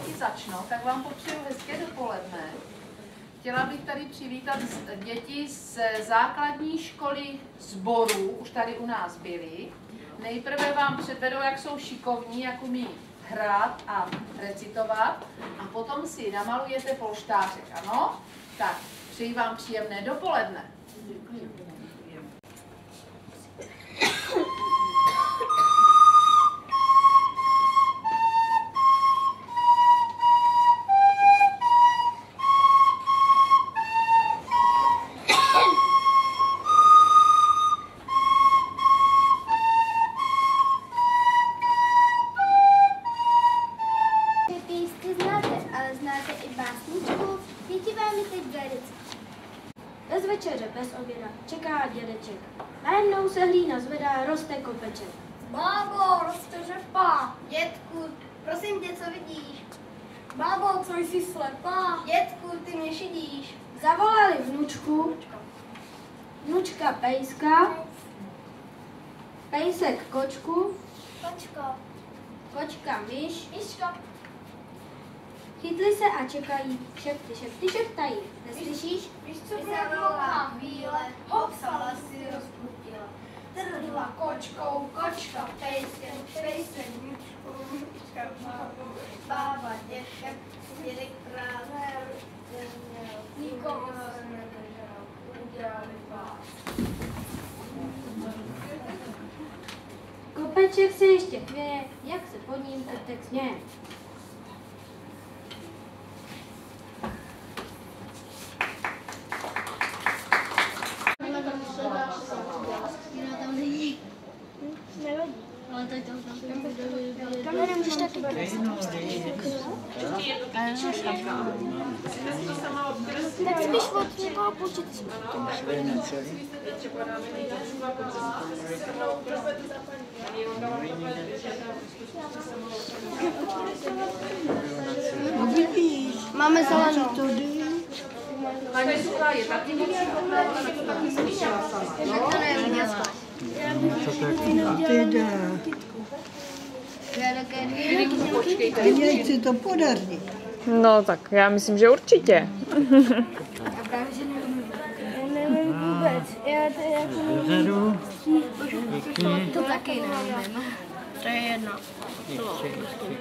děti začnou, tak vám popřeju hezké dopoledne. Chtěla bych tady přivítat děti z základní školy Sborů, už tady u nás byli. Nejprve vám předvedou, jak jsou šikovní, jak umí hrát a recitovat, a potom si namalujete polštářek, ano? Tak, přeji vám příjemné dopoledne. Bez večeře, bez oběda, čeká dědeček. Najednou se hlína zvedá, roste kopeček. Bábo, roste řepa. Dětku, prosím tě, co vidíš? Bábo, co jsi slepá? Dětku, ty mě šidíš. Zavolali vnučku, vnučka pejska, pejsek kočku, Kočko. kočka myš. Myško. Chytli se a čekají, šepty, šepty, šeptají. Neslyšíš? Víš, co byla dlouhá chvíle, hopsala si rozpustila. Trhla kočkou, kočka pejskem, pejsek myčkou, myčka bábou, bába dětkem, dědek králem, nikomu se nedržel, udělali vás. Kopeček se ještě chvěje, jak se pod ním krtek směje. Tam nemůžeš taky. Tak spíš od někoho půjčit. Máme zelenou. Paní Sucha je taky moc šikovná, ona to taky slyšela sama. To neudělá. Jak se to podaří? No tak já myslím, že určitě. Nevím vůbec. Já to jako Vzadu. to taky nevím. To je jedno.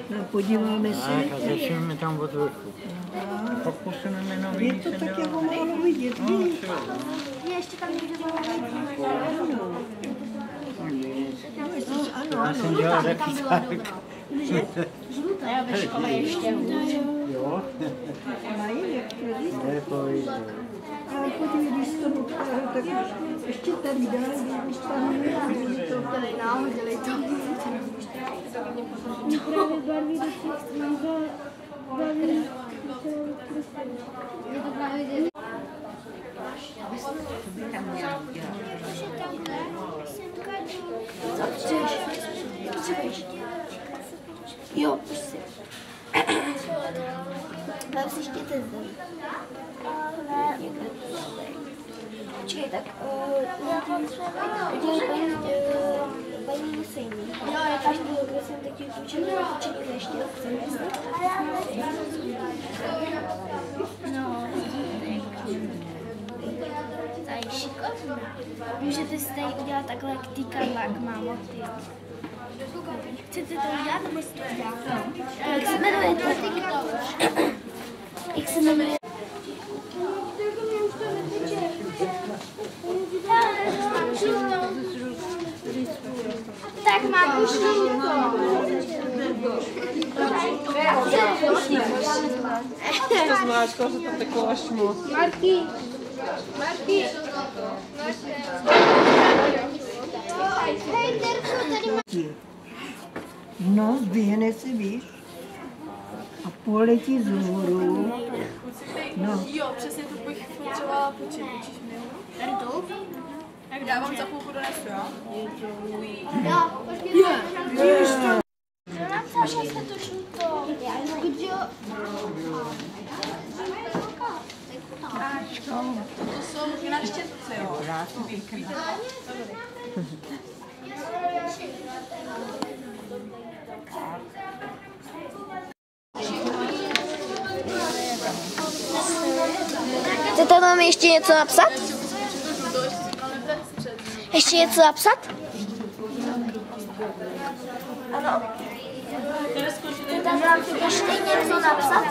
No, podíváme se. A začneme tam od vrchu. Pak posuneme na Je to tak jako málo vidět, víš? Ještě tam někde bylo. Já jsem dělal taky tak. Já ve škole ještě. Jo? Mají, jak to říct. To je povídej. Ale podívej, když to potáhne, tak ještě tady dál, když tam je to. Tady náhodili to. Právě barvy do těch barvy. Je to právě dělí. Jo, prostě. Mám si ještě ten zem. Počkej, tak udělej paní Musejní. Až do kde jsem teď učený ještě chci. No, tady šikovná. Můžete si tady udělat takhle jak týkadla, jak mám ty. Chcete to udělat, nebo si to udělat? Jak se jmenuje to? Jak se jmenuje? Tak mám už Zmáčkala se to teklo až moc. Marky. Hej, Terko, tady má... No, zběhne se, víš? A poletí z hůru. No. Jo, přesně to bych potřebovala počít. Tady to? Já vám za chvilku donesu, jo? Jo, počkej. Napsáš jste to šuto. Já pokud jo... To jsou na štětce, jo? Pěkný. Chcete tam ještě něco napsat? Ještě něco napsat? Ano. Chcete tam ještě něco napsat?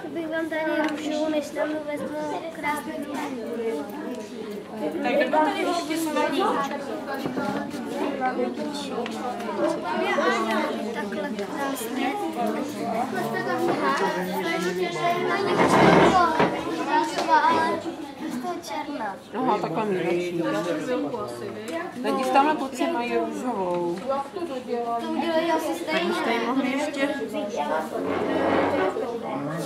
Bych vám tady růžu, než tam vezmu krásný díl. Tak to tady ještě svalí. Takhle krásně. Černá. Aha, takhle míračí. Lidi tamhle kluci mají růžovou. To udělají asi stejně. Mohli ještě.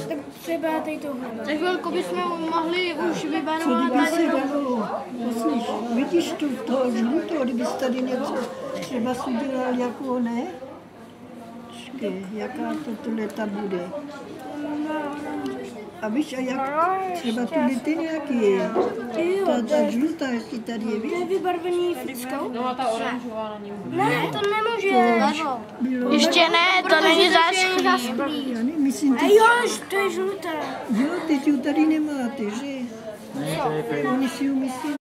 Tak třeba tady tohle. Za chvilku bychom mohli už Co vybarovat. kdyby se dalo, poslyš, vidíš tu toho žlutého, kdybys tady něco třeba udělal jako ne? Počkej, jaká to tuleta bude? A víš, a jak třeba tulety nějaký je? Ta žlutá, jaký tady je, víš? To je vybarvený frickou? No a ta oranžová na něm. Ne, to nemůže. Bylo, Ještě ne, to není zaschlý. já nevím, myslím, ty, Jo, to je žluté. jo, teď ji tady nemáte, že? Oni si ji myslí.